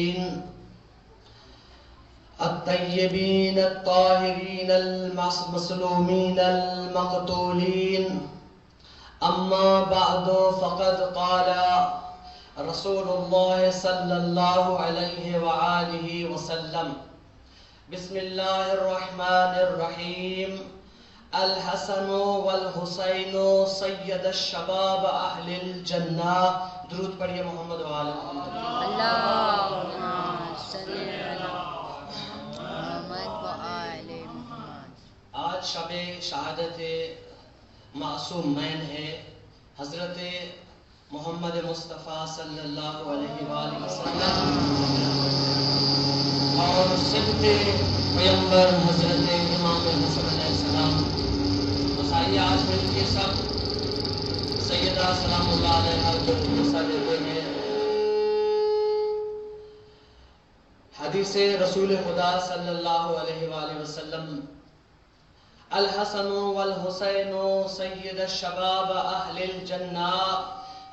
المعصومين الطيبين الطاهرين المسلومين المقتولين. أما بعد فقد قال رسول الله صلى الله عليه وآله وسلم: بسم الله الرحمن الرحيم. الحسن والحسین سید الشباب اہل الجنہ. درود پڑھیے محمد وآل محمد. اللہم صلی علی محمد وآل محمد. آج شب شہادت معصومین ہے حضرت محمد مصطفیٰ صلی اللہ علیہ وآلہ وسلم اور سبط پیغمبر حضرت امام حسن علیہ السلام. بس آئیے آج مل کے سب سیدہ سلام اللہ علیہ جو حصہ لے ہوئے ہیں. حدیث رسول خدا صلی اللہ علیہ وآلہ وسلم: الحسن والحسین سید الشباب اہل الجنہ.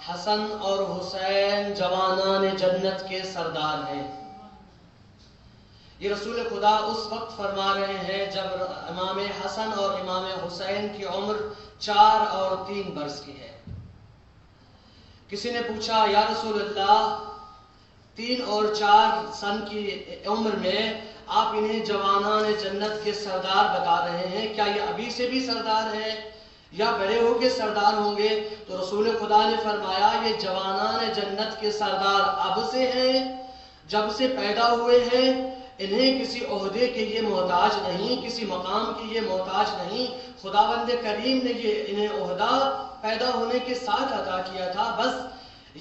حسن اور حسین جوانان جنت کے سردار ہیں. یہ رسول خدا اس وقت فرما رہے ہیں جب امام حسن اور امام حسین کی عمر 4 اور 3 برس کی ہے. کسی نے پوچھا: یا رسول اللہ، 3 اور 4 سن کی عمر میں آپ انہیں جوانان جنت کے سردار بتا رہے ہیں، کیا یہ ابھی سے بھی سردار ہیں یا بڑے ہو کے سردار ہوں گے؟ تو رسول خدا نے فرمایا یہ جوانان جنت کے سردار اب سے ہیں، جب سے پیدا ہوئے ہیں. انہیں کسی عہدے کے یہ محتاج نہیں، کسی مقام کی یہ محتاج نہیں. خداوند کریم نے یہ انہیں عہدہ پیدا ہونے کے ساتھ عطا کیا تھا. بس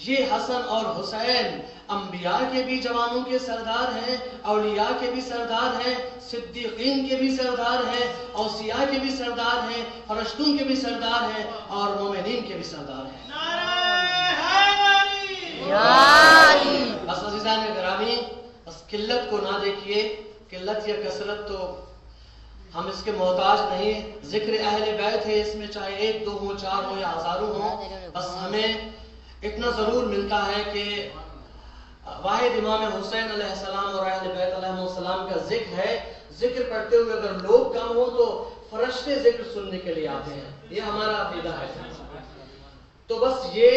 یہ حسن اور حسین انبیاء کے بھی جوانوں کے سردار ہیں، اولیاء کے بھی سردار ہیں، صدیقین کے بھی سردار ہیں، اوصیاء کے بھی سردار ہیں، فرشتوں کے بھی سردار ہیں اور مومنین کے بھی سردار ہیں. بس عزیزان گرامی، بس قلت کو نہ دیکھیے. قلت یا کثرت تو ہم اس کے محتاج نہیں. ذکر اہل بیت ہے، اس میں چاہے 1 2 ہوں، 4 ہوں یا ہزاروں ہوں. بس ہمیں اتنا ضرور ملتا ہے کہ واحد امام حسین علیہ السلام اور اہل بیت علیہ السلام کا ذکر ہے. ذکر پڑھتے ہوئے اگر لوگ کم ہو تو فرشتے ذکر سننے کے لیے آتے ہیں. یہ ہمارا عقیدہ ہے. تو بس یہ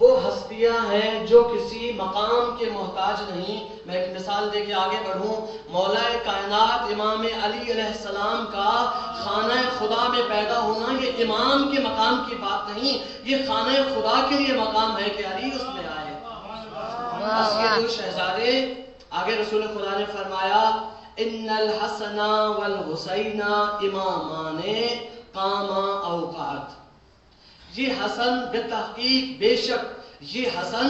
وہ ہستیاں ہیں جو کسی مقام کے محتاج نہیں. میں ایک مثال دے کے آگے بڑھوں. مولا کائنات امام علی علیہ السلام کا خانہ خدا میں پیدا ہونا یہ امام کے مقام کی بات نہیں، یہ خانہ خدا کے لیے مقام ہے کہ علی اس میں آئے. بس یہ 2 شہزادے. آگے رسول خدا نے فرمایا: ان الحسن والحسین امامان قاما او قعد. یہ حسن بالتحقیق بے شک یہ حسن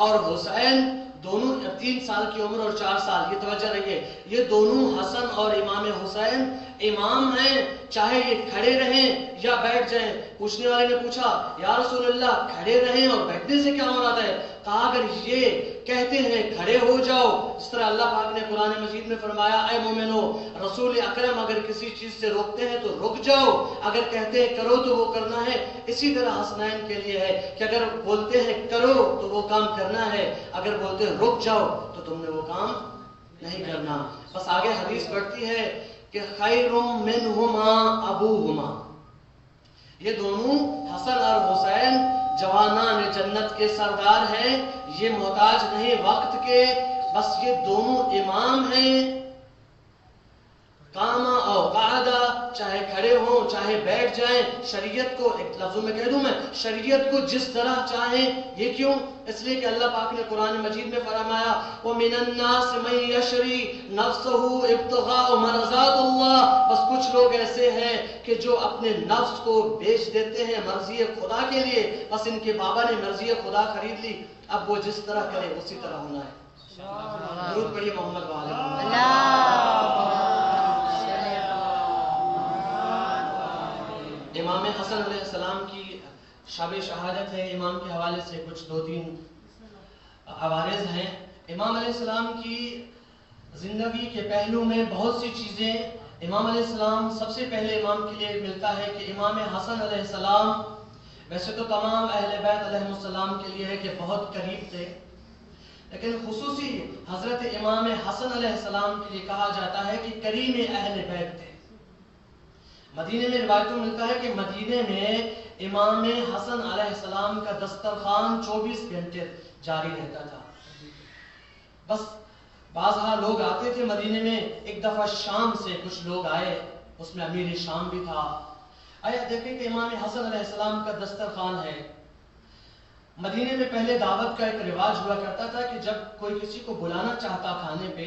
اور حسین دونوں 3 سال کی عمر اور 4 سال. یہ توجہ رہیے، یہ دونوں حسن اور امام حسین امام ہیں، چاہے یہ کھڑے رہیں یا بیٹھ جائیں. پوچھنے والے نے پوچھا: یا رسول اللہ، کھڑے رہیں اور بیٹھنے سے کیا مراد ہے؟ کہا اگر یہ کہتے ہیں کھڑے ہو جاؤ، جس طرح اللہ پاک نے قرآن مجید میں فرمایا: اے مومنو، رسول اکرم اگر کسی چیز سے روکتے ہیں تو رک جاؤ، اگر کہتے ہیں کرو تو وہ کرنا ہے. اسی طرح حسنین کے لیے ہے کہ اگر بولتے ہیں کرو تو وہ کام کرنا ہے، اگر بولتے ہیں رک جاؤ تو تم نے وہ کام نہیں کرنا. بس آگے حدیث بڑھتی ہے کہ خیر منہما ابوہما. یہ دونوں حسن اور حسین جوانان جنت کے سردار ہیں. یہ محتاج نہیں وقت کے، بس یہ دونوں امام ہیں. قاما او قعدا، چاہے کھڑے ہوں چاہے بیٹھ جائیں. شریعت کو ایک لفظوں میں کہہ دوں میں، شریعت کو جس طرح چاہیں. یہ کیوں؟ اس لیے کہ اللہ پاک نے قرآن مجید میں فرمایا: وَمِنَ النَّاسِ مَن يَشْرِي نَفْسَهُ ابْتِغَاءَ مَرْضَاتِ اللَّهِ. بس کچھ لوگ ایسے ہیں کہ جو اپنے نفس کو بیچ دیتے ہیں مرضی خدا کے لیے. بس ان کے بابا نے مرضی خدا خرید لی، اب وہ جس طرح کرے اسی طرح ہونا ہے. درود پڑھیے محمد وعلیہ محمد. امام حسن علیہ السلام کی شب شہادت ہے. امام کے حوالے سے کچھ 2-3 عوارض ہیں. امام علیہ السلام کی زندگی کے پہلو میں بہت سی چیزیں امام علیہ السلام سب سے پہلے امام کے لیے ملتا ہے کہ امام حسن علیہ السلام ویسے تو تمام اہل بیت علیہ السلام کے لیے ہے کہ بہت قریب تھے، لیکن خصوصی حضرت امام حسن علیہ السلام کے لیے کہا جاتا ہے کہ کریم اہل بیت تھے. مدینے میں روایتوں ملتا ہے کہ مدینے میں امام حسن علیہ السلام کا دسترخوان 24 گھنٹے جاری رہتا تھا. بس بعض لوگ آتے تھے مدینے میں. ایک دفعہ شام سے کچھ لوگ آئے, اس میں امیر شام بھی تھا. آیا دیکھیں کہ امام حسن علیہ السلام کا دسترخوان ہے. مدینے میں پہلے دعوت کا ایک رواج ہوا کرتا تھا کہ جب کوئی کسی کو بلانا چاہتا کھانے پہ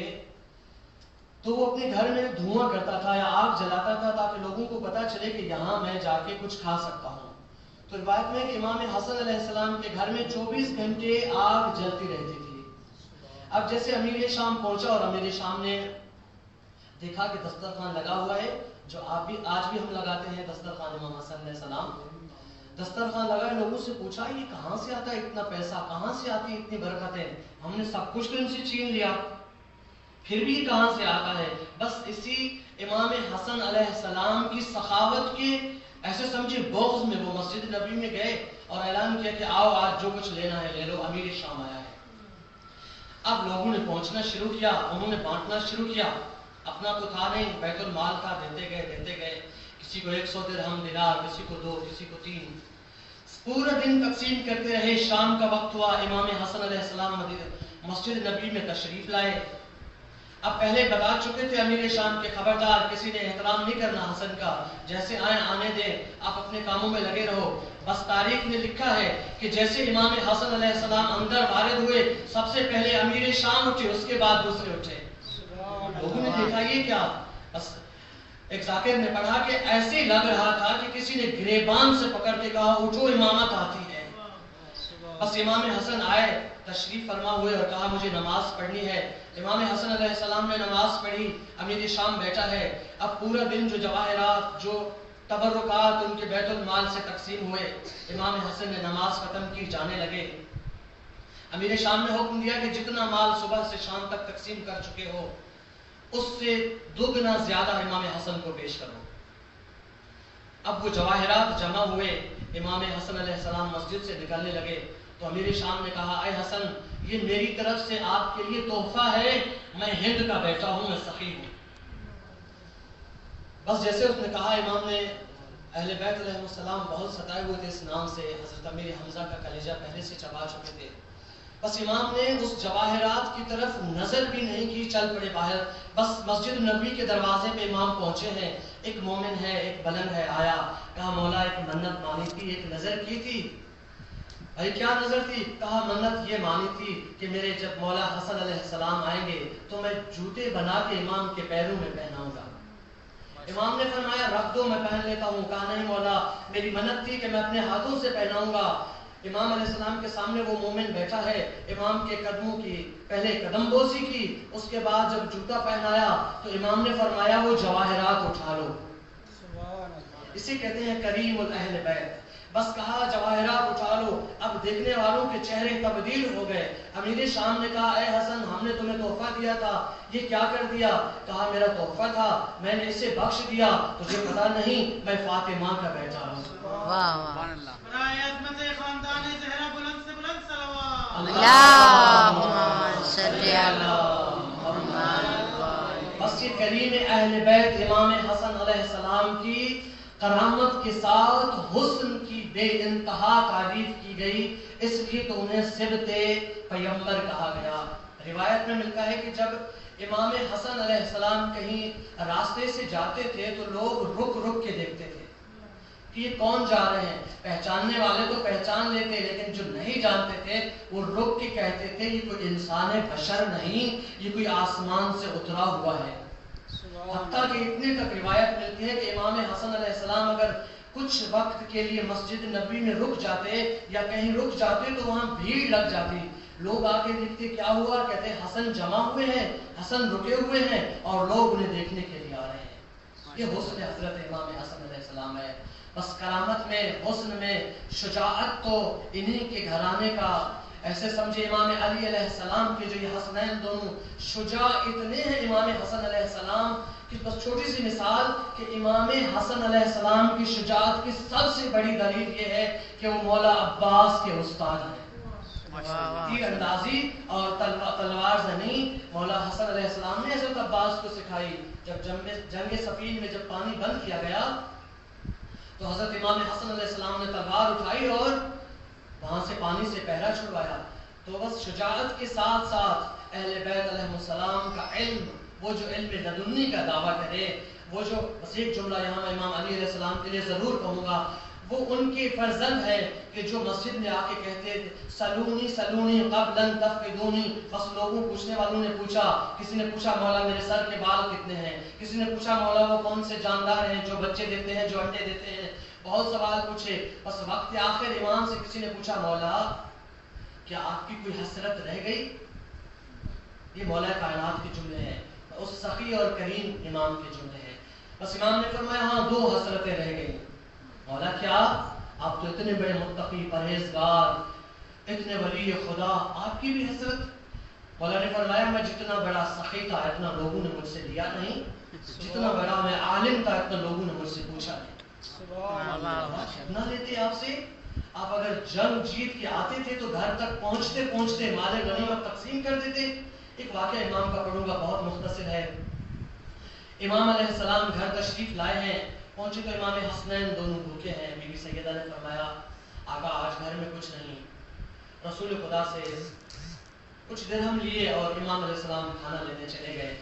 تو وہ اپنے گھر میں دھواں کرتا تھا یا آگ جلاتا تھا تاکہ لوگوں کو پتا چلے کہ یہاں میں جا کے کچھ کھا سکتا ہوں. تو روایت میں کہ امام حسن علیہ السلام کے گھر میں 24 گھنٹے آگ جلتی رہتی تھی. اب جیسے امیر شام پہنچا اور امیر شام نے دیکھا کہ دسترخوان لگا ہوا ہے, جو آج بھی ہم لگاتے ہیں دسترخوان امام حسن علیہ السلام. دسترخوان لگا, لوگوں سے پوچھا یہ کہاں سے آتا ہے اتنا پیسہ, کہاں سے آتی ہے اتنی برکتیں, ہم نے سب کچھ تو ان سے چھین لیا, پھر بھی کہاں سے آتا ہے. بس اسی امام حسن علیہ السلام کی سخاوت کے ایسے سمجھے بغض میں وہ مسجد نبی میں گئے اور اعلان کیا کہ آؤ آج جو کچھ لینا ہے لے لو, امیر شام آیا ہے. اب لوگوں نے پہنچنا شروع کیا, انہوں نے بانٹنا شروع کیا. اپنا تو تھا نہیں, بیت المال تھا, دیتے گئے. کسی کو 100 درہم دینار, کسی کو 2, کسی کو 3. پورا دن تقسیم کرتے رہے. شام کا وقت ہوا, امام حسن علیہ السلام مسجد نبی میں تشریف لائے. اب پہلے بتا چکے تھے امیر شام کے خبردار, کسی نے احترام نہیں کرنا حسن کا, جیسے آئیں آنے دیں, آپ اپنے کاموں میں لگے رہو. بس تاریخ نے لکھا ہے کہ جیسے امام حسن علیہ السلام اندر وارد ہوئے, سب سے پہلے امیر شام اٹھے, اس کے بعد دوسرے اٹھے. لوگوں نے دیکھا یہ کیا. بس ایک ذاکر نے پڑھا کہ ایسے لگ رہا تھا کہ کسی نے گریبان سے پکڑ کے کہا اٹھو امامت آتی ہے. بس امام حسن آئے, تشریف فرما ہوئے اور کہا مجھے نماز پڑھنی ہے. امام حسن علیہ السلام نے نماز پڑھی, امیر شام بیٹھا ہے. اب پورا دن جو جواہرات, جو تبرکات ان کے بیت المال سے تقسیم ہوئے, امام حسن نے نماز ختم کی, جانے لگے. امیر شام نے حکم دیا کہ جتنا مال صبح سے شام تک تقسیم کر چکے ہو اس سے 2 گنا زیادہ امام حسن کو پیش کرو. اب وہ جواہرات جمع ہوئے, امام حسن علیہ السلام مسجد سے نکلنے لگے تو امیر شام نے کہا اے حسن, یہ میری طرف سے آپ کے لیے تحفہ ہے, میں ہند کا بیٹا ہوں, میں سخی ہوں. بس جیسے اس نے کہا, امام نے اہل بیت علیہ السلام بہت ستائے ہوئے تھے اس نام سے, حضرت امیر حمزہ کا کلیجہ پہلے سے چبا چکے تھے. بس امام نے اس جواہرات کی طرف نظر بھی نہیں کی, چل پڑے باہر. بس مسجد نبی کے دروازے پہ امام پہنچے ہیں, ایک مومن ہے, ایک بلند ہے, آیا, کہا مولا ایک منت مانی تھی, ایک نظر کی تھی. بھائی کیا نظر تھی؟ کہا منت یہ مانی تھی کہ میرے جب مولا حسن علیہ السلام آئیں گے تو میں جوتے بنا کے امام کے پیروں میں پہناؤں گا. امام نے فرمایا رکھ دو, میں پہن لیتا ہوں. کہا نہیں مولا, میری منت تھی کہ میں اپنے ہاتھوں سے پہناؤں گا. امام علیہ السلام کے سامنے وہ مومن بیٹھا ہے, امام کے قدموں کی پہلے قدم بوسی کی, اس کے بعد جب جوتا پہنایا تو امام نے فرمایا وہ جواہرات اٹھا لو. اسے کہتے ہیں کریم الاہل بیت. بس کہا جواہرات اٹھا لو. اب دیکھنے والوں کے چہرے تبدیل ہو گئے. امیر شام نے کہا اے حسن, ہم نے تمہیں تحفہ دیا تھا, یہ کیا کر دیا؟ کہا میرا تحفہ تھا, میں نے اسے بخش دیا, تجھے پتا نہیں میں فاطمہ کا بیٹا ہوں. بس یہ کریم اہل بیت امام حسن علیہ السلام کی کرامت کے ساتھ حسن کی بے انتہا تعریف کی گئی, اس لیے تو انہیں صبت پیغمبر کہا گیا. روایت میں ملتا ہے کہ جب امام حسن علیہ السلام کہیں راستے سے جاتے تھے تو لوگ رک رک کے دیکھتے تھے کہ یہ کون جا رہے ہیں. پہچاننے والے تو پہچان لیتے, لیکن جو نہیں جانتے تھے وہ رک کے کہتے تھے یہ کوئی انسان بشر نہیں, یہ کوئی آسمان سے اترا ہوا ہے. حتیٰ کہ اتنے تک روایت ملتی ہے کہ امام حسن علیہ السلام اگر کچھ وقت کے لیے مسجد نبی میں رک جاتے یا کہیں رک جاتے تو وہاں بھیڑ لگ جاتی. لوگ آ کے دیکھتے کیا ہوا, کہتے حسن جمع ہوئے ہیں, حسن رکے ہوئے ہیں اور لوگ انہیں دیکھنے کے لیے آ رہے ہیں. یہ حسن حضرت امام حسن علیہ السلام ہے. بس کرامت میں, حسن میں, شجاعت تو انہی کے گھرانے کا. ایسے سمجھے امام علی علیہ السلام کے جو یہ حسنین دونوں شجاع اتنے ہیں امام حسن علیہ السلام کہ بس چھوٹی سی مثال کہ امام حسن علیہ السلام کی شجاعت کی سب سے بڑی دلیل یہ ہے کہ وہ مولا عباس کے استاد ہیں. تیر اندازی اور تلوار زنی مولا حسن علیہ السلام نے حضرت عباس کو سکھائی. جب جنگ صفین میں جب پانی بند کیا گیا تو حضرت امام حسن علیہ السلام نے تلوار اٹھائی اور وہاں سے پانی سے پہرا چھڑوایا. تو بس شجاعت کے ساتھ ساتھ اہل بیت علیہ السلام کا علم، وہ جو علم لدنی کا دعویٰ کرے، وہ جو بس ایک جملہ یہاں میں امام علی علیہ السلام کے لیے ضرور کہوں گا، وہ ان کے فرزند ہے کہ جو مسجد میں آ کے کہتے تھے سلونی سلونی قبل ان تفقدونی. بس لوگوں پوچھنے والوں نے پوچھا، کسی نے پوچھا مولا میرے سر کے بال کتنے ہیں، کسی نے پوچھا مولا وہ کون سے جاندار ہیں جو بچے دیتے ہیں، جو انڈے دیتے ہیں، بہت سوال پوچھے. بس وقت آخر امام سے کسی نے پوچھا مولا کیا آپ کی کوئی حسرت رہ گئی؟ یہ مولا کائنات کے جملے ہیں، اس سخی اور کریم امام کے جملے ہیں. بس امام نے فرمایا ہاں 2 حسرتیں رہ گئی. مولا کیا؟ آپ تو اتنے بڑے متقی پرہیزگار، اتنے ولی خدا، آپ کی بھی حسرت؟ مولا نے فرمایا میں جتنا بڑا سخی تھا اتنا لوگوں نے مجھ سے لیا نہیں، جتنا بڑا میں عالم تھا اتنا لوگوں نے مجھ سے پوچھا نہیں. نہ لیتے آپ سے. آپ اگر جنگ جیت کے آتے تھے تو گھر تک پہنچتے پہنچتے مال غنیمت تقسیم کر دیتے. ایک واقعہ امام کا پڑھوں گا، بہت مختصر ہے. امام علیہ السلام گھر تشریف لائے ہیں، پہنچے تو امام حسنین دونوں بھوکے ہیں. بی بی سیدہ نے فرمایا آقا آج گھر میں کچھ نہیں. رسول خدا سے کچھ درہم لیے اور امام علیہ السلام کھانا لینے چلے گئے.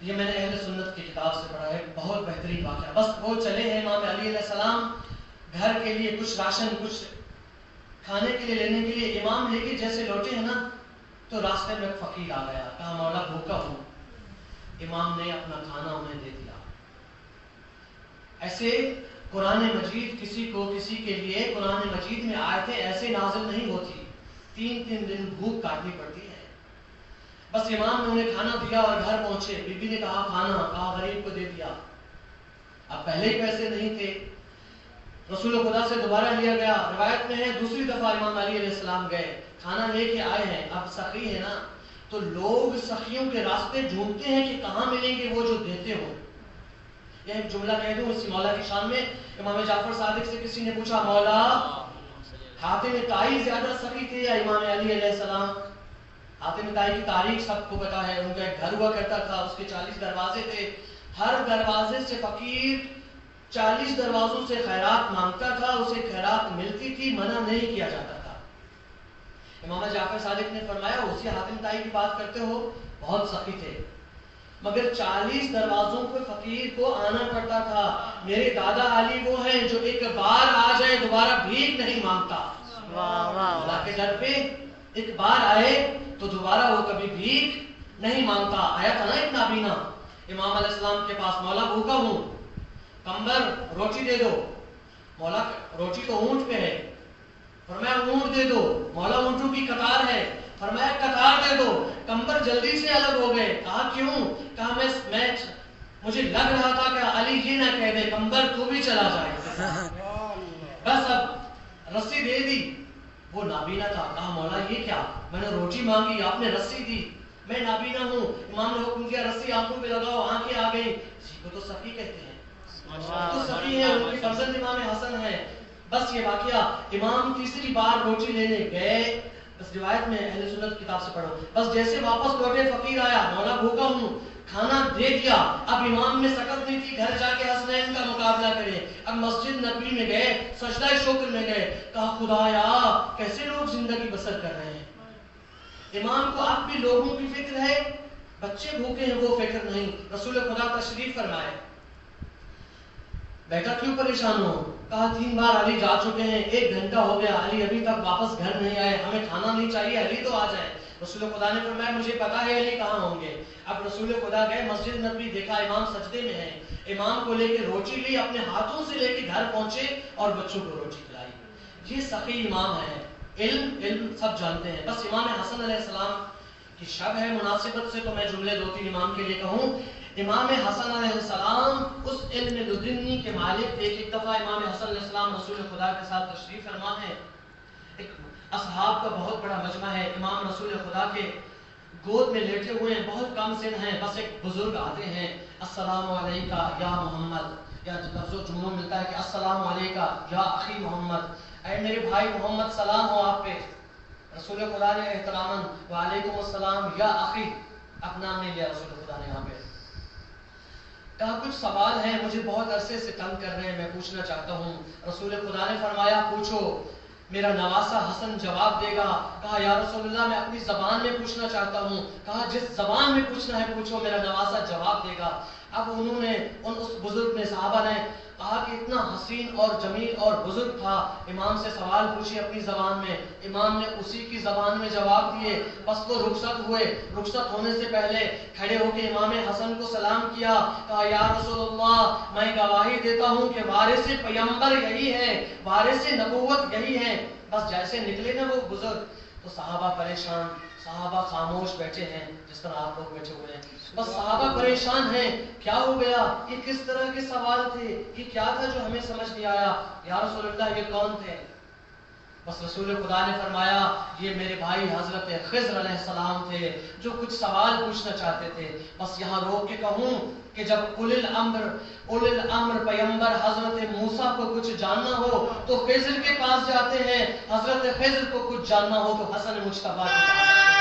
یہ میں نے اہل سنت کی کتاب سے پڑھا ہے، بہت بہترین واقعہ. بس وہ چلے ہیں امام علی علیہ السلام گھر کے لیے کچھ راشن، کچھ کھانے کے لیے لینے کے لیے. امام لے کے جیسے لوٹے ہیں نا تو راستے میں ایک فقیر آ گیا، کہا مولا بھوکا ہوں. امام نے اپنا کھانا انہیں دے دیا. ایسے قرآن مجید کسی کے لیے قرآن مجید میں آیتیں ایسے نازل نہیں ہوتی، 3 دن بھوک کاٹنی پڑتی ہے. بس امام نے انہیں کھانا دیا اور گھر پہنچے. بی بی نے کہا کھانا، کہا غریب کو دے دیا. اب پہلے ہی پیسے نہیں تھے. رسول خدا سے دوبارہ لیا گیا. روایت میں ہے دوسری دفعہ امام علی علیہ السلام گئے، کھانا لے کے آئے ہیں. اب سخی ہے نا تو لوگ سخیوں کے راستے ڈھونڈتے ہیں کہ کہاں ملیں گے وہ جو دیتے ہو. یہ ایک جملہ کہہ دوں اس مولا کی شان میں. امام جعفر صادق سے کسی نے پوچھا مولا حاتم طائی زیادہ سخی تھے یا امام علی علیہ السلام؟ حاتم طائی کی تاریخ سب کو پتا ہے. ان کا ایک گھر ہوا کرتا تھا، اس کے 40 دروازے تھے. ہر دروازے سے فقیر 40 دروازوں سے خیرات مانگتا تھا، اسے خیرات ملتی تھی، منع نہیں کیا جاتا تھا. امام جعفر صادق نے فرمایا اسی حاتم طائی کی بات کرتے ہو، بہت سخی تھے مگر 40 دروازوں پہ فقیر کو آنا پڑتا تھا. میرے دادا علی وہ ہیں جو ایک بار آ جائے دوبارہ بھیک نہیں مانگتا. اللہ کے در پہ ایک بار آئے تو دوبارہ وہ کبھی بھیک نہیں مانگتا. آیا تھا نا ایک نابینا امام علیہ السلام کے پاس، مولا بھوکا ہوں، کمبر روٹی دے دو. مولا روٹی تو اونٹ پہ ہے، فرمایا اونٹ دے دو. مولا اونٹوں کی قطار ہے، فرمایا قطار دے دو. کمبر جلدی سے الگ ہو گئے. کہا کیوں؟ کہا میں مجھے لگ رہا تھا کہ علی یہ نہ کہہ دے کمبر تو بھی چلا جائے. بس اب رسی دے دی. وہ نابینا تھا. کہا مولا یہ کیا؟ میں نے روٹی مانگی آپ نے رسی دی، میں نابینا ہوں. امام نے حکم کیا رسی آنکھوں پہ لگاؤ. آنکھیں آ گئی. اسی کو تو سخی کہتے ہیں، تو سخی ہے. ان کی فرزند امام حسن ہے. بس یہ واقعہ امام تیسری بار روٹی لینے گئے. بس روایت میں اہل سنت کتاب سے پڑھو. بس جیسے واپس لوٹے فقیر آیا، مولا بھوکا ہوں، کھانا دے دیا. اب امام میں سکت نہیں تھی گھر جا کے حسنین کا مقابلہ کرے. اب مسجد نبوی میں گئے، سجدہ شکر میں گئے. کہا خدایا کیسے لوگ زندگی بسر کر رہے ہیں. امام کو اب بھی لوگوں کی فکر ہے، بچے بھوکے ہیں وہ فکر نہیں. رسول خدا تشریف فرمائے. بیٹا کیوں پریشان ہو؟ کہا 3 بار علی جا چکے ہیں، 1 گھنٹہ ہو گیا، علی ابھی تک واپس گھر نہیں آئے، ہمیں کھانا نہیں چاہیے، علی تو آ جائے. رسول خدا نے فرمایا مجھے پتا ہے علی کہاں ہوں گے. اب رسول خدا گئے مسجد نبوی، دیکھا امام سجدے میں ہیں. امام کو لے کے روٹی لی، اپنے ہاتھوں سے لے کے گھر پہنچے اور بچوں کو روٹی کھلائی. یہ سخی امام ہے. علم سب جانتے ہیں. بس امام حسن علیہ السلام کی شب ہے، مناسبت سے تو میں جملے 2-3 امام کے لیے کہوں. امام حسن علیہ السلام اس علم لدنی کے مالک تھے. ایک دفعہ امام حسن علیہ السلام رسول خدا کے ساتھ تشریف فرما ہے. ایک اصحاب کا بہت بڑا مجمع ہے. امام رسول خدا کے گود میں لیٹے ہوئے ہیں، بہت کم سن ہیں. بس ایک بزرگ آتے ہیں، السلام علیکہ یا محمد، یا لفظ و جملہ ملتا ہے کہ السلام علیکہ یا اخی محمد. اے میرے بھائی محمد سلام ہو آپ پہ. رسول خدا نے احتراماً وعلیکم السلام یا اخی اپنا نام نہیں لیا رسول خدا نے یہاں پہ. کہا کچھ سوال ہیں مجھے بہت عرصے سے تنگ کر رہے ہیں میں پوچھنا چاہتا ہوں. رسول خدا نے فرمایا پوچھو. میرا نواسا حسن جواب دے گا. کہا یا رسول اللہ میں اپنی زبان میں پوچھنا چاہتا ہوں. کہا جس زبان میں پوچھنا ہے پوچھو میرا نواسا جواب دے گا. اب انہوں نے اس بزرگ نے صحابہ نے کہا کہ اتنا حسین اور جمیل اور بزرگ تھا. امام سے سوال پوچھے اپنی زبان میں. امام نے اسی کی زبان میں جواب دیے. بس وہ رخصت ہوئے. رخصت ہونے سے پہلے کھڑے ہو کے امام حسن کو سلام کیا. کہا یا رسول اللہ میں گواہی دیتا ہوں کہ وارث پیغمبر یہی ہے, وارث نبوت یہی ہے. بس جیسے نکلے نا وہ بزرگ تو صحابہ پریشان, صحابہ خاموش بیٹھے ہیں جس طرح آپ لوگ بیٹھے ہوئے ہیں. بس صحابہ پریشان ہیں, کیا ہو گیا, یہ کس طرح کے سوال تھے, یہ کیا تھا جو ہمیں سمجھ نہیں آیا. یا رسول اللہ یہ کون تھے. بس رسول خدا نے فرمایا یہ میرے بھائی حضرت خضر علیہ السلام تھے جو کچھ سوال پوچھنا چاہتے تھے. بس یہاں روک کے کہوں کہ جب اولل الامر پیغمبر حضرت موسیٰ کو کچھ جاننا ہو تو خضر کے پاس جاتے ہیں, حضرت خضر کو کچھ جاننا ہو تو حسن مجتبیٰ کے پاس جاتے ہیں.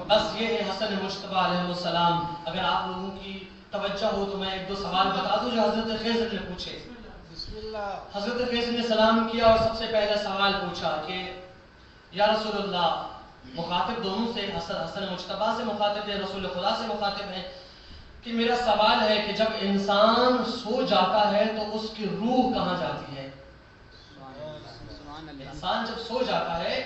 بس یہ ہے حسن مجتبیٰ علیہ السلام. اگر آپ لوگوں کی توجہ ہو تو میں ایک دو سوال بتا دوں جو حضرت خضر نے پوچھے. حضرت خضر نے سلام کیا اور سب سے پہلا سوال پوچھا کہ یا رسول اللہ, مخاطب دونوں سے, حسن مجتبیٰ سے مخاطب ہے, رسول خدا سے مخاطب ہے, کہ میرا سوال ہے کہ جب انسان سو جاتا ہے تو اس کی روح کہاں جاتی ہے. انسان جب سو جاتا ہے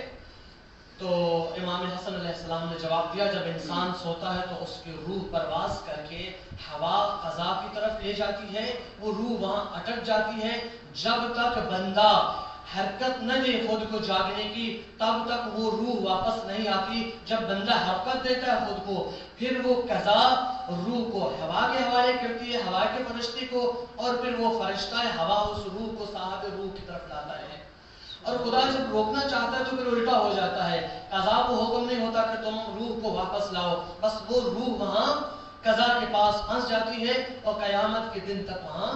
تو امام حسن علیہ السلام نے جواب دیا جب انسان سوتا ہے تو اس کی روح پرواز کر کے ہوا فضا کی طرف لے جاتی ہے. وہ روح وہاں اٹک جاتی ہے. جب تک بندہ حرکت نہ دے خود کو جاگنے کی تب تک وہ روح واپس نہیں آتی. جب بندہ حرکت دیتا ہے خود کو پھر وہ قضا روح کو ہوا کے حوالے کرتی ہے, ہوا کے فرشتے کو, اور پھر وہ فرشتہ ہوا اس روح کو صاحب روح کی طرف لاتا ہے. اور خدا جب روکنا چاہتا ہے تو پھر الٹا ہو جاتا ہے. قضا کو حکم نہیں ہوتا کہ تم روح کو واپس لاؤ, بس وہ روح وہاں قضا کے پاس پھنس جاتی ہے اور قیامت کے دن تک وہاں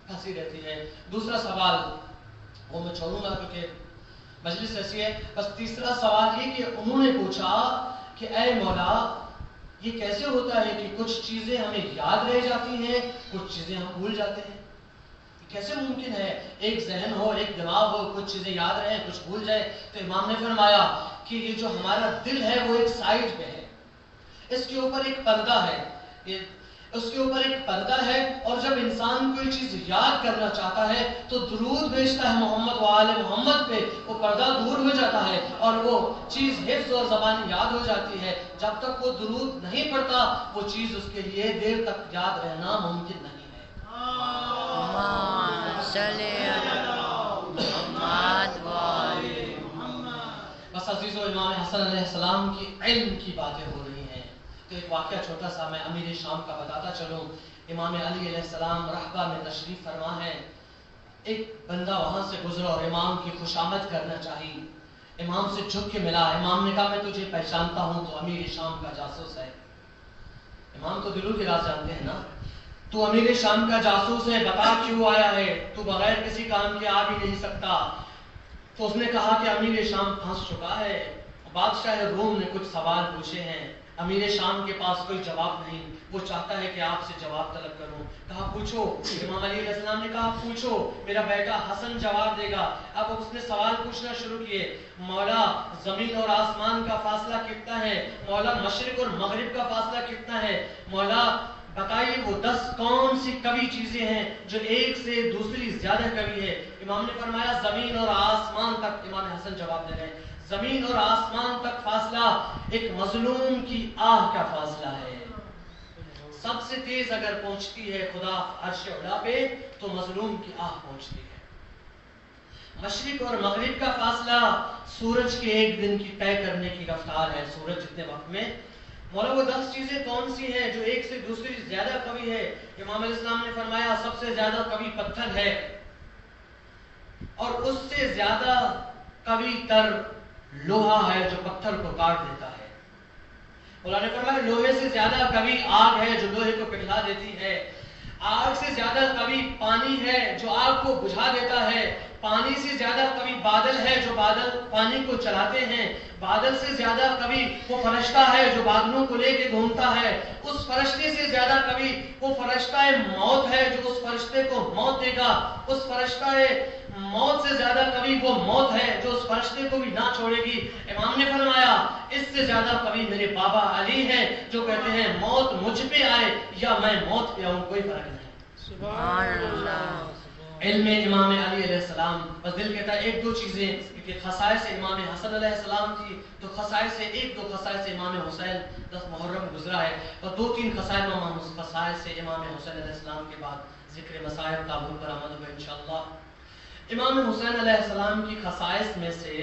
پھنسی رہتی ہے. دوسرا سوال وہ میں چھوڑوں گا کیونکہ مجلس ایسی ہے. بس تیسرا سوال یہ کہ انہوں نے پوچھا کہ اے مولا یہ کیسے ہوتا ہے کہ کچھ چیزیں ہمیں یاد رہ جاتی ہیں, کچھ چیزیں ہم بھول جاتے ہیں. کیسے ممکن ہے ایک ذہن ہو, ایک دماغ ہو, کچھ چیزیں یاد رہیں کچھ بھول جائے. تو امام نے فرمایا کہ یہ جو ہمارا دل ہے وہ ایک سائڈ پہ ہے, اس کے اوپر ایک پردہ ہے, اس کے اوپر ایک پردہ ہے, اور جب انسان کوئی چیز یاد کرنا چاہتا ہے تو درود بھیجتا ہے محمد و آل محمد پہ, وہ پردہ دور ہو جاتا ہے اور وہ چیز حفظ اور زبان یاد ہو جاتی ہے. جب تک وہ درود نہیں پڑتا وہ چیز اس کے لیے دیر تک یاد رہنا ممکن نہیں ہے. بس عزیزو امام حسن علیہ السلام کی علم کی باتیں ہو رہی ہیں تو ایک واقعہ چھوٹا سا میں امیر شام کا بتاتا چلوں. امام علی علیہ السلام رحبہ میں تشریف فرما ہے. ایک بندہ وہاں سے گزرا اور امام کی خوشامد کرنا چاہیے. امام سے جھک کے ملا. امام نے کہا میں تجھے پہچانتا ہوں, تو امیر شام کا جاسوس ہے. امام تو دلوں کے راز جانتے ہیں نا. تو امیر شام کا جاسوس ہے, بتا کیوں آیا ہے, تو بغیر کسی کام کے آ بھی نہیں سکتا. تو اس نے کہا کہ امیر شام پھنس چکا ہے, بادشاہ روم نے کچھ سوال پوچھے ہیں, امیر شام کے پاس کوئی جواب نہیں, وہ چاہتا ہے کہ آپ سے جواب طلب کروں. کہا پوچھو. امام علی علیہ السلام نے کہا پوچھو, میرا بیٹا حسن جواب دے گا. اب اس نے سوال پوچھنا شروع کیے. مولا زمین اور آسمان کا فاصلہ کتنا ہے؟ مولا مشرق اور مغرب کا فاصلہ کتنا ہے؟ مولا بتائیے وہ 10 کون سی کبھی چیزیں ہیں جو ایک سے دوسری زیادہ کبھی ہے؟ امام نے فرمایا زمین اور آسمان تک. امام حسن جواب دے رہے ہیں زمین اور آسمان تک فاصلہ ایک مظلوم کی آہ کا فاصلہ ہے. سب سے تیز اگر پہنچتی ہے خدا عرش علا پہ تو مظلوم کی آہ پہنچتی ہے. مشرق اور مغرب کا فاصلہ سورج کے ایک دن کی طے کرنے کی رفتار ہے, سورج جتنے وقت میں. مولا وہ 10 چیزیں کون سی ہیں جو ایک سے دوسری زیادہ قوی ہے؟ امام علیہ السلام نے فرمایا سب سے زیادہ قوی پتھر ہے. اور اس سے زیادہ قوی تر لوہا ہے جو پتھر کو کاٹ دیتا ہے. اللہ نے فرمایا لوہے سے زیادہ قوی آگ ہے جو لوہے کو پگھلا دیتی ہے. آگ سے زیادہ قوی پانی ہے جو آگ کو بجھا دیتا ہے. پانی سے زیادہ قوی بادل ہے جو بادل پانی کو چلاتے ہیں. بادل سے زیادہ قوی وہ فرشتہ ہے جو بادلوں کو لے کے گھومتا ہے. اس فرشتے سے زیادہ قوی وہ فرشتہ موت ہے جو اس فرشتے کو موت دے گا. اس فرشتہ موت سے زیادہ قوی وہ موت ہے جو اس فرشتے کو بھی نہ چھوڑے گی. امام نے فرمایا اس سے زیادہ قوی میرے بابا علی ہیں جو کہتے ہیں موت مجھ پہ آئے یا میں موت پہ آؤں کوئی فرق نہیں. سبحان اللہ. علم امام علی علیہ السلام. بس دل کہتا ہے ایک دو چیزیں کہ خصائص امام حسن علیہ السلام تھی تو خصائص ایک دو خصائص امام حسین 10 محرم گزرا ہے اور 2-3 خصائص امام حسین علیہ السلام کے بعد ذکر مصائب تابوت پر آمد ہوگا انشاءاللہ. امام حسین علیہ السلام کی خصائص میں سے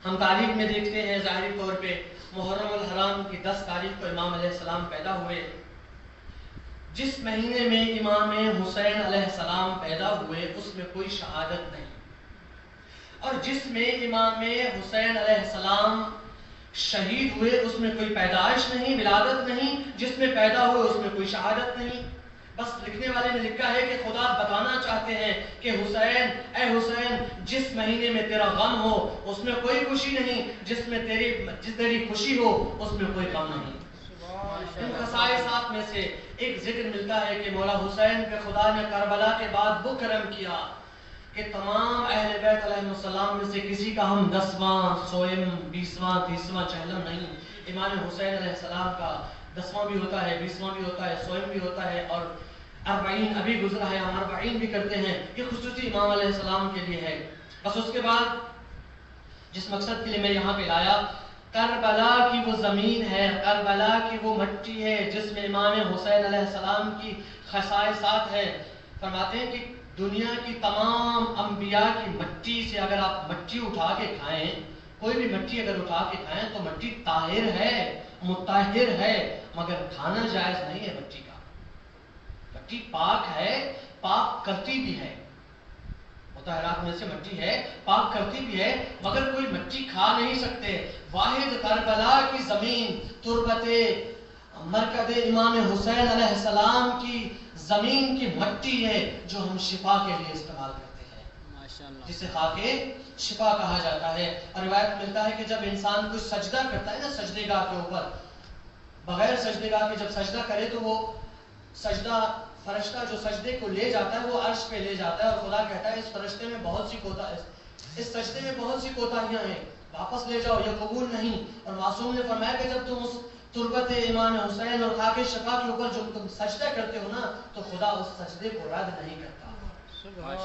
ہم تاریخ میں دیکھتے ہیں ظاہری طور پہ محرم الحرام کی 10 تاریخ کو امام علیہ السلام پیدا ہوئے. جس مہینے میں امام حسین علیہ السلام پیدا ہوئے اس میں کوئی شہادت نہیں اور جس میں امام حسین علیہ السلام شہید ہوئے اس میں کوئی پیدائش نہیں، ولادت نہیں. جس میں پیدا ہوئے اس میں کوئی شہادت نہیں. بس لکھنے والے نے لکھا ہے کہ خدا بتانا چاہتے ہیں کہ حسین اے حسین جس مہینے میں تیرا غم ہو اس میں کوئی خوشی نہیں، جس میں تیری خوشی ہو اس میں کوئی غم نہیں. ان خصائصات میں سے ایک ذکر ملتا ہے کہ مولا حسین پہ خدا نے کربلا کے بعد وہ کرم کیا کہ تمام اہل بیت علیہ السلام میں سے کسی کا ہم 10واں، 100واں، 20واں، 30واں چہلم نہیں. امام حسین علیہ السلام کا 10واں بھی ہوتا ہے، 20واں بھی ہوتا ہے، 100واں بھی ہوتا ہے اور 40 ابھی گزرا ہے، ہم 40 بھی کرتے ہیں. یہ خصوصی امام علیہ السلام کے لیے ہے. بس اس کے بعد جس مقصد کے لیے میں یہاں پہ لایا، کربلا کی وہ زمین ہے، کربلا کی وہ مٹی ہے جس میں امام حسین علیہ السلام کی خصائصات ہیں. فرماتے ہیں کہ دنیا کی تمام انبیاء کی مٹی سے اگر آپ مٹی اٹھا کے کھائیں، کوئی بھی مٹی اگر اٹھا کے کھائیں تو مٹی طاہر ہے، مطہر ہے، مگر کھانا جائز نہیں ہے. مٹی کا مٹی پاک ہے، پاک کرتی بھی ہے، مطہرات میں سے مٹی ہے، پاک کرتی بھی ہے، مگر کوئی مٹی کھا نہیں سکتے. واحد کربلا کی زمین تربت مرکز امام حسین علیہ السلام کی زمین کی مٹی ہے جو ہم شفا کے لیے استعمال کرتے ہیں، جسے خاک شفا کہا جاتا ہے. اور روایت ملتا ہے کہ جب انسان کوئی سجدہ کرتا ہے نا سجدے گاہ کے اوپر، بغیر سجدے گاہ کے جب سجدہ کرے تو وہ سجدہ فرشتہ جو سجدے کو لے جاتا ہے وہ عرش پہ لے جاتا ہے اور خدا کہتا ہے اس فرشتے میں بہت سی اس سجدے میں بہت سی کوتاہیاں ہیں، واپس لے جاؤ، یہ قبول نہیں. اور معصوم نے فرمایا کہ جب تم اس تربت امام حسین اور خاک شفا کے اوپر جو تم سجدہ کرتے ہو نا تو خدا اس سجدے کو رد نہیں کرتا.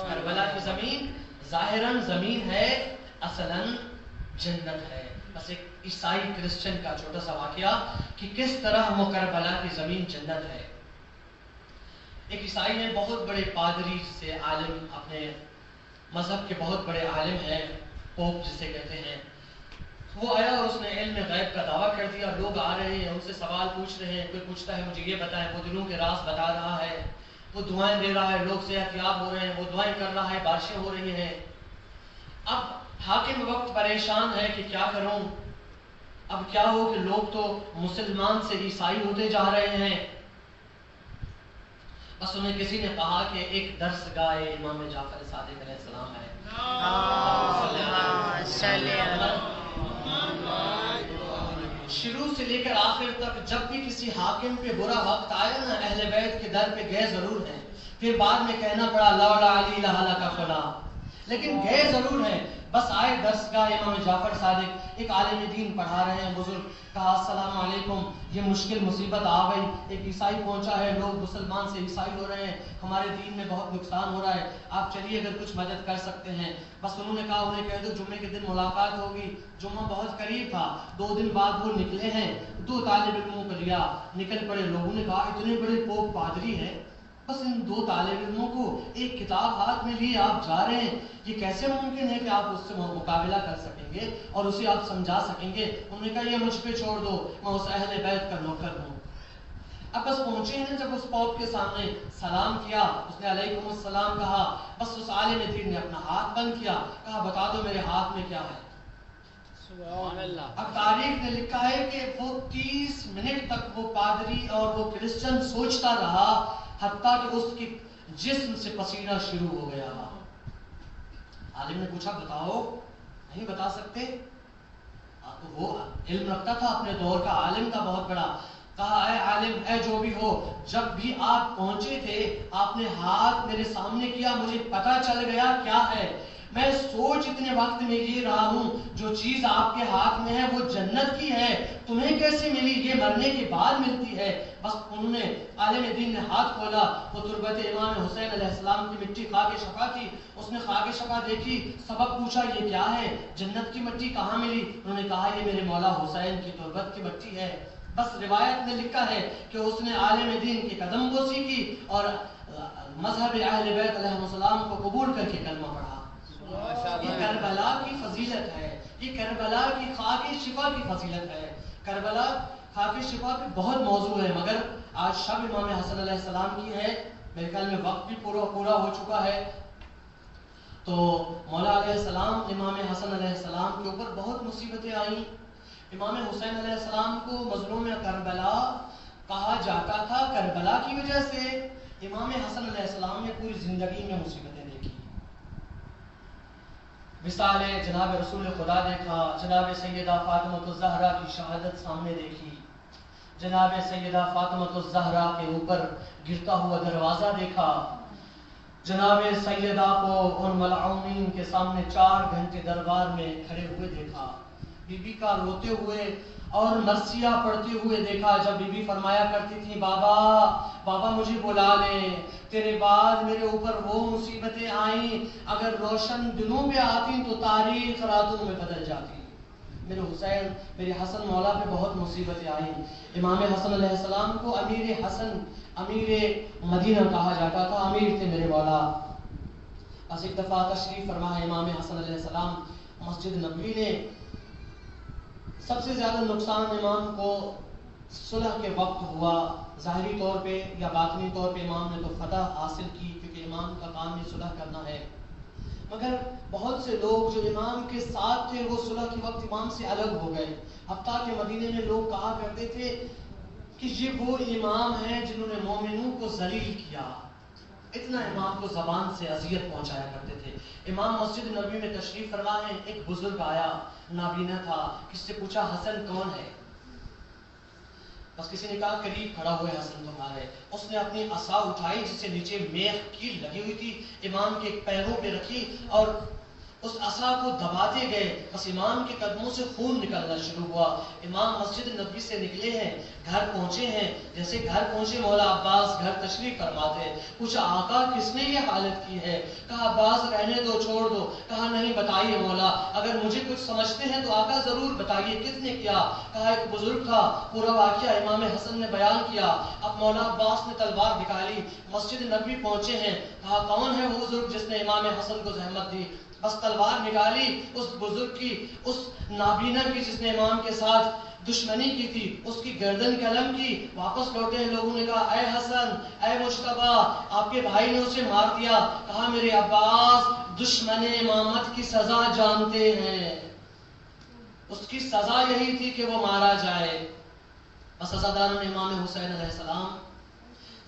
کربلا کی زمین ظاہراً زمین ہے، اصلاً جنت ہے. بس ایک عیسائی کرسچن کا چھوٹا سا واقعہ کہ کس طرح وہ کربلا کی زمین جنت ہے. ایک عیسائی نے بہت بڑے پادری سے عالم، اپنے مذہب کے بہت بڑے عالم ہیں، پوپ جسے کہتے ہیں، وہ آیا اور اس نے علم غیب کا دعویٰ کر دیا. لوگ آ رہے ہیں ان سے سوال پوچھ رہے ہیں، کوئی پوچھتا ہے مجھے یہ بتائیں، وہ دلوں کے راز بتا رہا ہے، وہ دعائیں دے رہا ہے، لوگ صحت یاب ہو رہے ہیں، وہ دعائیں کر رہا ہے، بارشیں ہو رہی ہیں. اب حاکم وقت پریشان ہے کہ کیا کروں. اب کیا ہو کہ لوگ تو مسلمان سے عیسائی ہوتے جا رہے ہیں. بس انہیں کسی نے کہا کہ ایک درس گاہ امام جعفر صادق علیہ السلام ہے. شروع سے لے کر آخر تک جب بھی کسی حاکم پہ برا وقت آیا نا اہل بیت کے در پہ گئے ضرور ہیں. پھر بعد میں کہنا پڑا لولا علی لہلا کا فلا، لیکن گئے ضرور ہیں. بس آئے درس گاہ امام جعفر صادق، ایک عالم دین پڑھا رہے ہیں، بزرگ کہا السلام علیکم، یہ مشکل مصیبت آ گئی، ایک عیسائی پہنچا ہے، لوگ مسلمان سے عیسائی ہو رہے ہیں، ہمارے دین میں بہت نقصان ہو رہا ہے، آپ چلیے اگر کچھ مدد کر سکتے ہیں. بس انہوں نے کہا انہیں کہہ دو جمعے کے دن ملاقات ہوگی. جمعہ بہت قریب تھا، 2 دن بعد وہ نکلے ہیں. 2 طالب علموں کو لیا، نکل پڑے. لوگوں نے کہا اتنے بڑے پوپ پادری ہیں، بس ان 2 طالب علموں کو ایک کتاب ہاتھ میں لیے آپ جا رہے ہیں، یہ کیسے ممکن ہے کہ آپ اس سے مقابلہ کر سکیں گے اور اسے آپ سمجھا سکیں گے. انہوں نے کہا یہ مجھ پہ چھوڑ دو، میں اس اہل بیت کا نوکر ہوں. اب بس پہنچے ہیں جب اس پوپ کے سامنے سلام کیا، اس نے علیکم السلام کہا، بس اس عالم دین نے اپنا ہاتھ بند کیا، کہا بتا دو میرے ہاتھ میں کیا ہے۔ سبحان اللہ۔ اب تاریخ نے لکھا ہے کہ وہ 30 منٹ تک وہ پادری اور وہ کرسچن سوچتا رہا، حتیٰ کہ اس کے جسم سے پسینہ شروع ہو گیا۔ عالم نے پوچھا بتاؤ، نہیں بتا سکتے؟ وہ علم رکھتا تھا اپنے دور کا، عالم تھا بہت بڑا۔ کہا اے عالم، اے جو بھی ہو، جب بھی آپ پہنچے تھے آپ نے ہاتھ میرے سامنے کیا، مجھے پتا چل گیا کیا ہے۔ میں سوچ اتنے وقت میں یہ رہا ہوں جو چیز آپ کے ہاتھ میں ہے وہ جنت کی ہے، تمہیں کیسے ملی؟ یہ مرنے کے بعد ملتی ہے۔ بس انہوں نے عالم دین نے ہاتھ کھولا، وہ تربت امام حسین علیہ السلام کی مٹی خاک شفا تھی، اس نے خاک شفا دیکھی، سبب پوچھا یہ کیا ہے، جنت کی مٹی کہاں ملی؟ انہوں نے کہا یہ میرے مولا حسین کی تربت کی مٹی ہے۔ بس روایت میں لکھا ہے کہ اس نے عالم دین کے قدم بوسی کی اور مذہب اہل بیت علیہ السلام کو قبول کر کے کلمہ پڑھا۔ یہ کربلا کی فضیلت ہے، یہ کربلا کی خاک شفا کی فضیلت ہے۔ کربلا خاک شفا پہ بہت موضوع ہے، مگر آج شب امام حسن علیہ السلام کی ہے، میرے خیال میں وقت بھی پورا ہو چکا ہے۔ تو مولا علیہ السلام امام حسن علیہ السلام کے اوپر بہت مصیبتیں آئیں۔ امام حسین علیہ السلام کو مظلوم کربلا کہا جاتا تھا کربلا کی وجہ سے۔ امام حسن علیہ السلام نے پوری زندگی میں مصیبتیں دیکھی، مثال جناب رسول خدا دیکھا، جناب سیدہ فاطمہ الزہرا کی شہادت سامنے دیکھی، جناب سیدہ فاطمہ الزہرا کے اوپر گرتا ہوا دروازہ دیکھا، جناب سیدہ کو ان ملعونین کے سامنے 4 گھنٹے دربار میں کھڑے ہوئے دیکھا، بی بی کا روتے ہوئے اور مرثیہ پڑھتے ہوئے دیکھا، جب بی بی فرمایا کرتی تھی بابا مجھے بلا لے، تیرے بعد میرے اوپر وہ مصیبتیں آئیں، اگر روشن دنوں پہ آتی تو تاریخ راتوں میں بدل جاتی۔ میرے حسین، میرے حسن مولا پہ بہت مصیبتیں آئیں۔ امام حسن علیہ السلام کو امیر حسن، امیر مدینہ کہا جاتا تھا، امیر تھے میرے مولا۔ بس ایک دفعہ تشریف فرما ہے امام حسن علیہ السلام مسجد نبوی نے۔ سب سے زیادہ نقصان امام کو صلح کے وقت ہوا، ظاہری طور پہ یا باطنی طور پہ امام نے تو فتح حاصل کی، کیونکہ امام کا کام ہی صلح کرنا ہے، مگر بہت سے لوگ جو امام کے ساتھ تھے وہ صلح کے وقت امام سے الگ ہو گئے، حتیٰ کہ مدینے میں لوگ کہا کرتے تھے کہ یہ وہ امام ہیں جنہوں نے مومنوں کو ذلیل کیا، اتنا امام کو زبان سے اذیت پہنچایا کرتے تھے۔ امام مسجد نبوی میں تشریف فرما ہے، ایک بزرگ آیا، نابینا تھا، کس سے پوچھا حسن کون ہے؟ بس کسی نے کہا قریب کھڑا ہوئے حسن تمہارے۔ اس نے اپنی عصا اٹھائی جس سے نیچے میخ کیل لگی ہوئی تھی، امام کے پیروں پہ رکھی اور اس عصا کو دباتے گئے، بس امام کے قدموں سے خون نکلنا شروع ہوا۔ امام مسجد نبوی سے نکلے ہیں، گھر پہنچے ہیں، جیسے گھر پہنچے مولا عباس گھر تشریف فرماتے، پوچھا آقا کس نے یہ حالت کی ہے؟ کہا عباس رہنے دو، چھوڑ دو۔ کہا نہیں بتائیے مولا، اگر مجھے کچھ سمجھتے ہیں تو آقا ضرور بتائیے کس نے کیا؟ کہا ایک بزرگ تھا، پورا واقعہ امام حسن نے بیان کیا۔ اب مولا عباس نے تلوار نکالی، مسجد نبوی پہنچے ہیں، کہا کون ہے وہ بزرگ جس نے امام حسن کو زحمت دی؟ بس تلوار نکالی، اس بزرگ کی، اس نابینا کی جس نے امام کے ساتھ دشمنی کی تھی، اس کی گردن قلم کی۔ واپس لوٹے ہیں، لوگوں نے کہا اے حسن، اے مجتبیٰ، آپ کے بھائی نے اسے مار دیا۔ کہا میرے عباس دشمن امامت کی سزا جانتے ہیں، اس کی سزا یہی تھی کہ وہ مارا جائے۔ بس عزاداران امام حسین علیہ السلام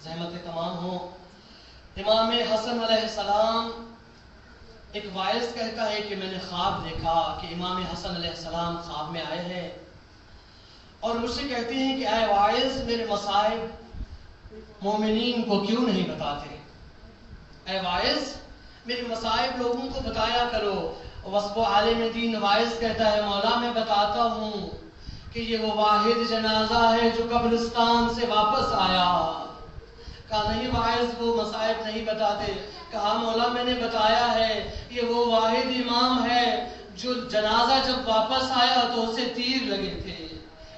زحمت تمام ہو۔ امام حسن علیہ السلام، ایک وائز کہتا ہے کہ میں نے خواب دیکھا کہ امام حسن علیہ السلام خواب میں آئے ہیں اور مجھ سے کہتے ہیں کہ اے وائز میرے مصائب مومنین کو کیوں نہیں بتاتے؟ اے وائز میرے مصائب لوگوں کو بتایا کرو۔ وصف عالم دین وائز کہتا ہے مولا میں بتاتا ہوں کہ یہ وہ واحد جنازہ ہے جو قبرستان سے واپس آیا۔ کہا نہیں وائز وہ مصائب نہیں بتاتے۔ کہا مولا میں نے بتایا ہے، یہ وہ واحد امام ہے جو جنازہ جب واپس آیا تو اسے تیر لگے تھے۔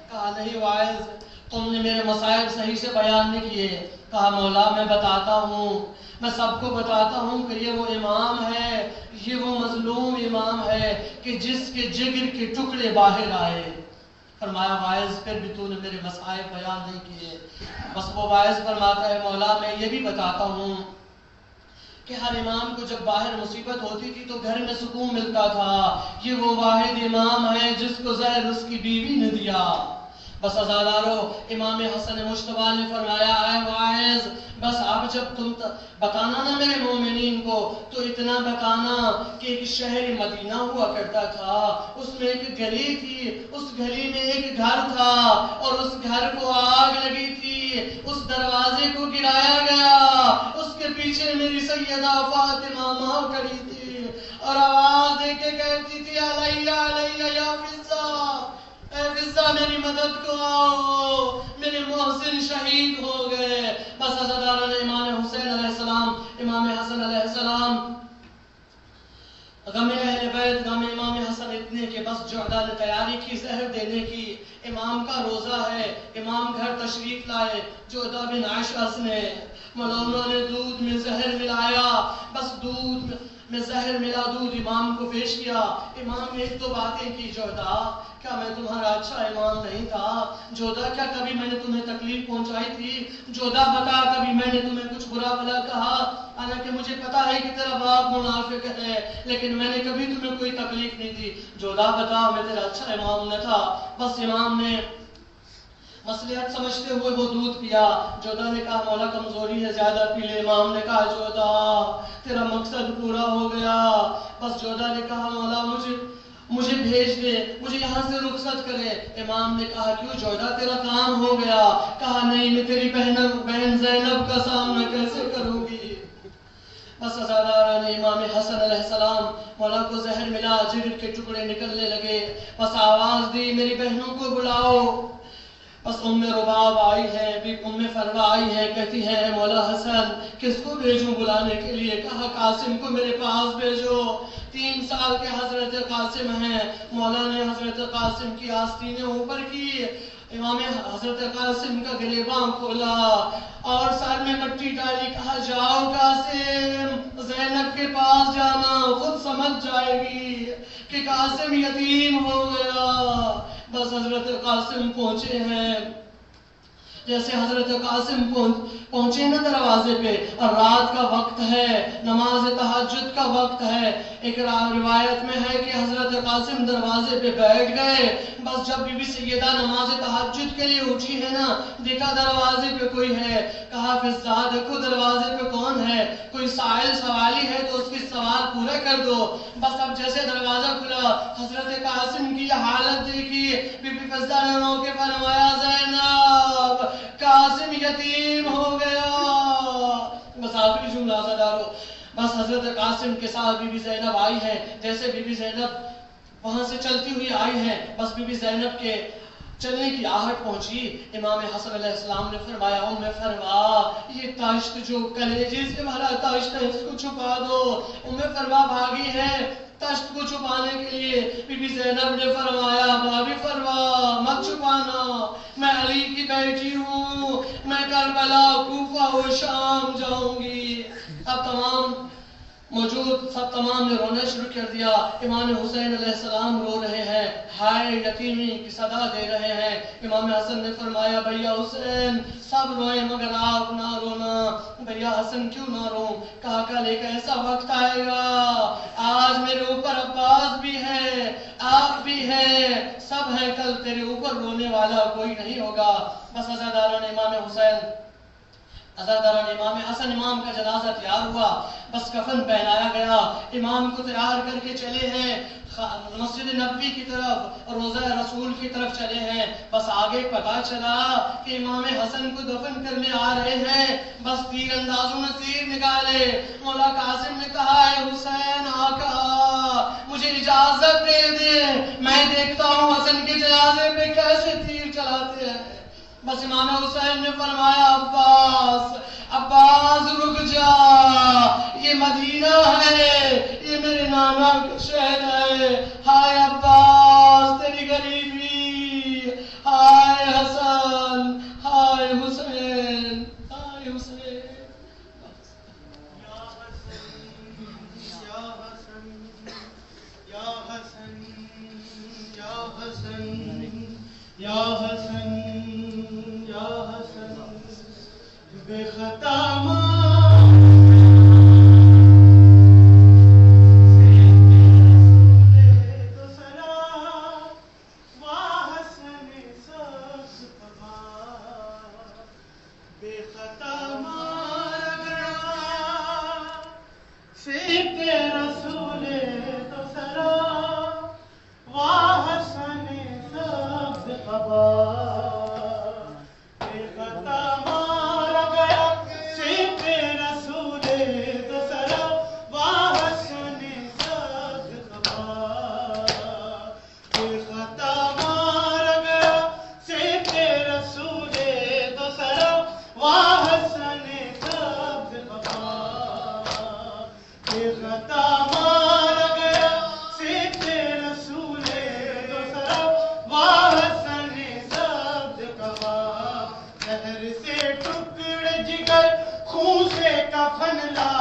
کہا نہیں وائز تم نے میرے مصائب صحیح سے بیان نہیں کیے۔ کہا مولا میں بتاتا ہوں، میں سب کو بتاتا ہوں کہ یہ وہ امام ہے، یہ وہ مظلوم امام ہے کہ جس کے جگر کے ٹکڑے باہر آئے۔ فرمایا واعظ پھر بھی تو نے میرے مصائب بیان نہیں کیے. بس وہ واعظ فرماتا ہے مولا میں یہ بھی بتاتا ہوں کہ ہر امام کو جب باہر مصیبت ہوتی تھی تو گھر میں سکون ملتا تھا. یہ وہ واحد امام ہے جس کو زہر اس کی بیوی نے دیا. بس عزادارو امام حسن مجتبیٰ نے فرمایا اے واعظ بس اب جب تم بتانا نا میرے مومنین کو تو اتنا بتانا کہ ایک شہر مدینہ ہوا کرتا تھا, اس میں ایک گلی تھی, اس گلی میں ایک گھر تھا اور اس گھر کو آگ لگی تھی, اس دروازے کو گرایا گیا, اس کے پیچھے میری سیدہ فاطمہ ماں کھڑی تھی اور آواز دے کے کہتی تھی علیہ علیہ یا فضہ, اے فضہ میری مدد کو آؤ, میرے محسن شہید ہو گئے. بس عزاداران امام حسین علیہ السلام, امام حسن علیہ السلام, غم اہل بیت, غم امام حسن اتنے کہ بس جعدہ نے تیاری کی زہر دینے کی. امام کا روزہ ہے, امام گھر تشریف لائے. جعدہ بن عاشعث نے ملونہ نے دودھ میں زہر ملایا, بس دودھ میں زہر ملا, دودھ امام کو پیش کیا. امام نے ایک دو باتیں کی, جعدہ کیا میں تمہارا اچھا امام نہیں تھا؟ جعدہ کیا کبھی میں نے تمہیں تکلیف پہنچائی تھی؟ جعدہ بتا کبھی میں نے تمہیں کچھ برا بھلا کہا؟ حالانکہ مجھے پتا ہے کہ تیرا باپ منافق ہے لیکن میں نے کبھی تمہیں کوئی تکلیف نہیں دی. جعدہ بتا میں تیرا اچھا امام نہ تھا. بس امام نے مصلحت سمجھتے ہوئے وہ دودھ پیا. جعدہ نے کہا مولا کمزوری ہے زیادہ پی لے. امام نے کہا جعدہ تیرا مقصد پورا ہو گیا. بس جعدہ نے کہا مولا مجھے بھیج دے, مجھے یہاں سے رخصت کرے. امام نے کہا کیوں جعدہ تیرا کام ہو گیا؟ کہا نہیں میں تیری بہن زینب کا سامنا کیسے کروں گی. بس عزاداران امام حسن علیہ السلام, مولا کو زہر ملا, جگر کے ٹکڑے نکلنے لگے. بس آواز دی میری بہنوں کو بلاؤ. بس ام رباب آئی ہے, بھی ام فروا آئی ہے, کہتی ہے مولا حسن کس کو بھیجوں بلانے کے لیے؟ کہا قاسم کو میرے پاس بھیجو. 3 سال کے حضرت قاسم ہیں. مولا نے حضرت قاسم کی آستینیں اوپر کی, امام حضرت قاسم کا گریباں کھولا اور سر میں مٹی ڈالی. کہا جاؤ قاسم زینب کے پاس جانا, خود سمجھ جائے گی کہ قاسم یتیم ہو گیا. بس حضرت قاسم پہنچے ہیں. جیسے حضرت قاسم پہنچے نا دروازے پہ, اور رات کا وقت ہے, نماز تہجد کا وقت ہے. ایک روایت میں ہے کہ حضرت قاسم دروازے پہ بیٹھ گئے. بس جب بی بی سیدہ نماز تہجد کے لیے اٹھی ہے نا, دیکھا دروازے پہ کوئی ہے. کہا فضہ دیکھو دروازے پہ کون ہے, کوئی سائل سوالی ہے تو اس کی سوال پورا کر دو. بس اب جیسے دروازہ کھلا, حضرت قاسم کی یہ حالت دیکھی, بی بی فضہ نے رو کے فرمایا زینب قاسم یتیم ہو گیا. بس آخری جملہ عزادارو, بس حضرت قاسم کے ساتھ بی بی زینب آئی ہے. جیسے بی بی زینب وہاں سے چلتی ہوئی آئی ہے, بس بی بی زینب کے چلنے کی آہٹ پہنچی. امام حسن علیہ السلام نے فرمایا ام فروا یہ تاشت جو کلیجے سے بھرا تاشت ہے اس کو چھپا دو. ام فروا بھاگی ہے تاشت کو چھپانے کے لیے. بی بی زینب نے فرمایا بھابی فروا مت چھپانا, میں علی کی بیٹی ہوں, میں کربلا کوفہ و شام جاؤں گی. اب تمام نے رونا شروع کر دیا. امام حسین علیہ السلام رو رہے ہیں, ہائے یتیمی کی صدا دے رہے ہیں. امام حسن نے فرمایا بھیا حسین سب روئیں مگر آپ نہ رونا. بھیا حسن کیوں نہ رو؟ کہا کل ایک ایسا وقت آئے گا, آج میرے اوپر عباس بھی ہے, آپ بھی ہیں, سب ہیں, کل تیرے اوپر رونے والا کوئی نہیں ہوگا. بس عزاداران امام حسن امام کا جنازہ تیار ہوا. بس کفن پہنایا گیا, امام کو تیار کر کے چلے ہیں مسجد نبوی کی طرف, روضہ رسول کی طرف چلے ہیں. بس آگے پتا چلا کہ امام حسن کو دفن کرنے آ رہے ہیں. بس تیر اندازوں نے تیر نکالے. مولا قاسم نے کہا اے حسین آقا مجھے اجازت دے دے, میں دیکھتا ہوں حسن کے جنازے پہ کیسے تیر چلاتے ہیں. بس امام حسین نے فرمایا عباس رک جا, یہ مدینہ ہے, یہ میرے نانا کا شہر ہے. ہائے عباس تیری غریبی, ہائے حسن, ہائے حسین, ہائے حسین. بے خطا خون سے کفن لا